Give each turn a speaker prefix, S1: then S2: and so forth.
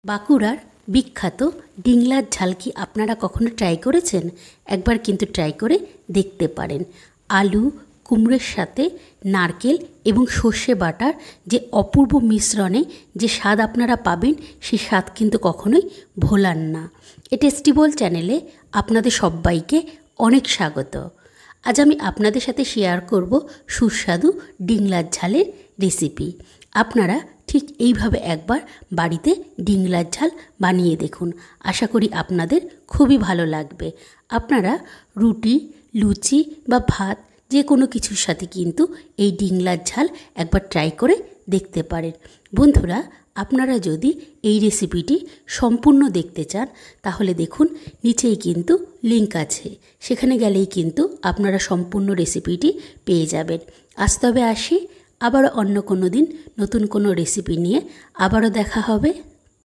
S1: বাঁকুড়ার বিখ্যাত ডিংলার ঝাল কি আপনারা কখনো ট্রাই করেছেন? একবার কিন্তু ট্রাই করে দেখতে পারেন। আলু কুমড়োর সাথে নারকেল এবং সর্ষে বাটার যে অপূর্ব মিশ্রণে যে স্বাদ আপনারা পাবেন, সেই স্বাদ কিন্তু কখনোই ভোলার না। এ টেস্টি বোল চ্যানেলে আপনাদের সবাইকে অনেক স্বাগত। আজ আমি আপনাদের সাথে শেয়ার করব সুস্বাদু ডিংলার ঝালের রেসিপি। আপনারা ঠিক এইভাবে একবার বাড়িতে ডিংলার ঝাল বানিয়ে দেখুন। আশা করি আপনাদের খুবই ভালো লাগবে। আপনারা রুটি, লুচি বা ভাত যে কোনো কিছুর সাথে কিন্তু এই ডিংলার ঝাল একবার ট্রাই করে দেখতে পারেন। বন্ধুরা, আপনারা যদি এই রেসিপিটি সম্পূর্ণ দেখতে চান তাহলে দেখুন নিচেই কিন্তু লিংক আছে, সেখানে গেলেই কিন্তু আপনারা সম্পূর্ণ রেসিপিটি পেয়ে যাবেন। আজ তবে আসি, আবারও অন্য কোনো দিন নতুন কোনো রেসিপি নিয়ে আবারও দেখা হবে।